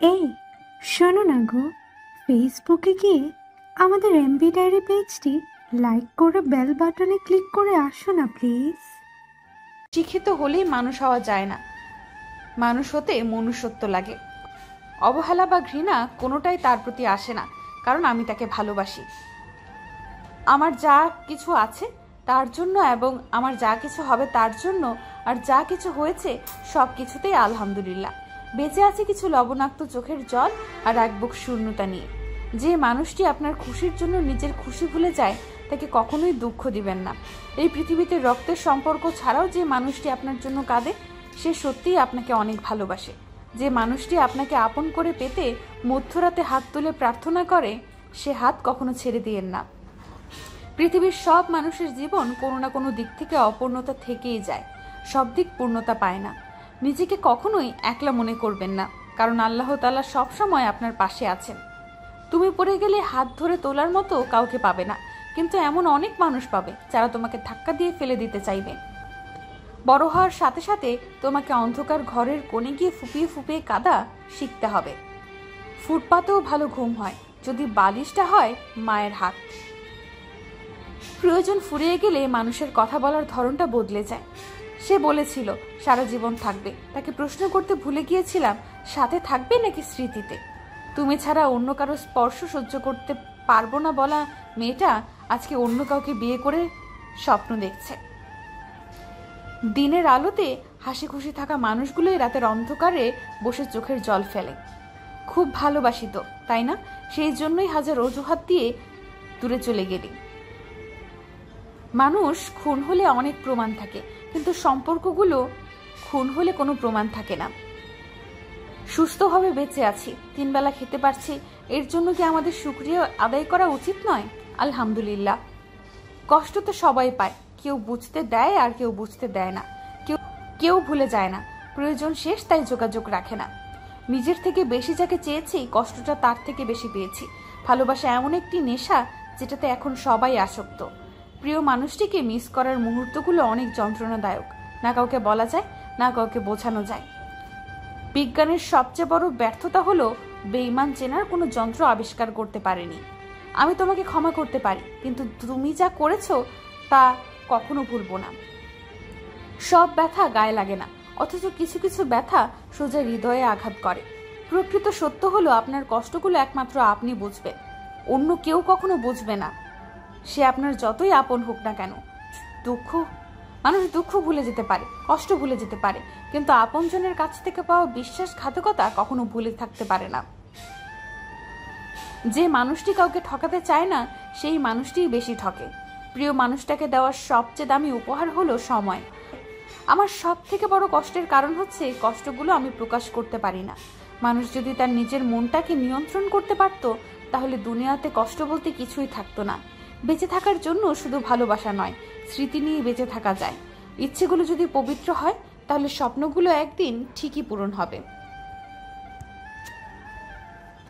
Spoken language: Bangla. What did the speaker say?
এই শোনো না গো, ফেসবুকে গিয়ে আমাদের এমবি ডায়েরি পেজটি লাইক করে বেল বাটনে ক্লিক করে আসো না প্লিজ। শিক্ষিত হলেই মানুষ হওয়া যায় না, মানুষ হতে মনুষ্যত্ব লাগে। অবহেলা বা ঘৃণা কোনোটাই তার প্রতি আসে না, কারণ আমি তাকে ভালোবাসি। আমার যা কিছু আছে তার জন্য এবং আমার যা কিছু হবে তার জন্য, আর যা কিছু হয়েছে সব কিছুতেই আলহামদুলিল্লাহ। বেঁচে আছে কিছু লবণাক্ত চোখের জল আর এক বুক শূন্যতা নিয়ে। যে মানুষটি আপনার খুশির জন্য নিজের খুশি ভুলে যায় তাকে কখনোই দুঃখ দিবেন না। এই পৃথিবীতে রক্তের সম্পর্ক ছাড়াও যে মানুষটি আপনার জন্য কাঁদে সে সত্যিই আপনাকে অনেক ভালোবাসে। যে মানুষটি আপনাকে আপন করে পেতে মধ্যরাতে হাত তুলে প্রার্থনা করে সে হাত কখনো ছেড়ে দিয়েন না। পৃথিবীর সব মানুষের জীবন কোনো না কোনো দিক থেকে অপূর্ণতা থেকেই যায়, সব দিক পূর্ণতা পায় না। নিজেকে কখনোই একলা মনে করবেন না, কারণ আল্লাহ তাআলা সবসময় আপনার পাশে আছেন। তুমি পড়ে গেলে হাত ধরে তোলার মতো কাউকে পাবে না, কিন্তু এমন অনেক মানুষ পাবে যারা তোমাকে ধাক্কা দিয়ে ফেলে দিতে চাইবে। বড় হওয়ার সাথে সাথে তোমাকে অন্ধকার ঘরের কোণে গিয়ে ফুপিয়ে ফুপিয়ে কাঁদা শিখতে হবে। ফুটপাতেও ভালো ঘুম হয় যদি বালিশটা হয় মায়ের হাত। প্রয়োজন ফুরিয়ে গেলে মানুষের কথা বলার ধরনটা বদলে যায়। সে বলেছিল সারা জীবন থাকবে, তাকে প্রশ্ন করতে ভুলে গিয়েছিলাম সাথে থাকবে নাকি স্মৃতিতে। তুমি ছাড়া অন্য কারো স্পর্শ সহ্য করতে পারবো না বলা মেয়েটা আজকে অন্য কাউকে বিয়ে করে স্বপ্ন দেখছে। দিনের আলোতে হাসি খুশি থাকা মানুষগুলোই রাতের অন্ধকারে বসে চোখের জল ফেলে। খুব ভালোবাসি তো, তাই না? সেই জন্যই হাজার অজুহাত দিয়ে দূরে চলে গেলি। মানুষ খুন হলে অনেক প্রমাণ থাকে, কিন্তু সম্পর্কগুলো খুন হলে কোনো প্রমাণ থাকে না। সুস্থভাবে বেঁচে আছি, 3 বেলা খেতে পারছি, এর জন্য কি আমাদের শুকরিয়া আদায় করা উচিত নয়? আলহামদুলিল্লাহ। কষ্ট তো সবাই পায়, কেউ বুঝতে দেয় আর কেউ বুঝতে দেয় না, কেউ ভুলে যায় না, প্রয়োজন শেষ তাই যোগাযোগ রাখে না। নিজের থেকে বেশি যাকে চেয়েছি কষ্টটা তার থেকে বেশি পেয়েছি। ভালোবাসা এমন একটি নেশা যেটাতে এখন সবাই আসক্ত। প্রিয় মানুষটিকে মিস করার মুহূর্তগুলো অনেক যন্ত্রণাদায়ক, না কাউকে বলা যায় না কাউকে বোঝানো যায়। বিজ্ঞানের সবচেয়ে বড় ব্যর্থতা হলো বেঈমান চেনার কোনো যন্ত্র আবিষ্কার করতে পারেনি। আমি তোমাকে ক্ষমা করতে পারি, কিন্তু তুমি যা করেছো তা কখনো ভুলবো না। সব ব্যথা গায়ে লাগে না, অথচ কিছু কিছু ব্যথা সোজা হৃদয়ে আঘাত করে। প্রকৃত সত্য হলো আপনার কষ্টগুলো একমাত্র আপনি বুঝবেন, অন্য কেউ কখনো বুঝবে না। সে আপনার যতই আপন হোক না কেন। মানুষ দুঃখ ভুলে যেতে পারে, কষ্ট ভুলে যেতে পারে, কিন্তু আপনজনের কাছ থেকে পাওয়া বিশ্বাসঘাতকতা কখনো ভুলে থাকতে পারে না। যে মানুষটি কাউকে ঠকাতে চায় না সেই মানুষটিই বেশি ঠকে। প্রিয় মানুষটাকে দেওয়ার সবচেয়ে দামি উপহার হলো সময়। আমার সব থেকে বড় কষ্টের কারণ হচ্ছে কষ্টগুলো আমি প্রকাশ করতে পারি না। মানুষ যদি তার নিজের মনটাকে নিয়ন্ত্রণ করতে পারত তাহলে দুনিয়াতে কষ্ট বলতে কিছুই থাকতো না। বেঁচে থাকার জন্য শুধু ভালোবাসা নয়, স্মৃতি নিয়ে বেঁচে থাকা যায়। ইচ্ছেগুলো যদি পবিত্র হয় তাহলে স্বপ্নগুলো একদিন ঠিকই পূরণ হবে।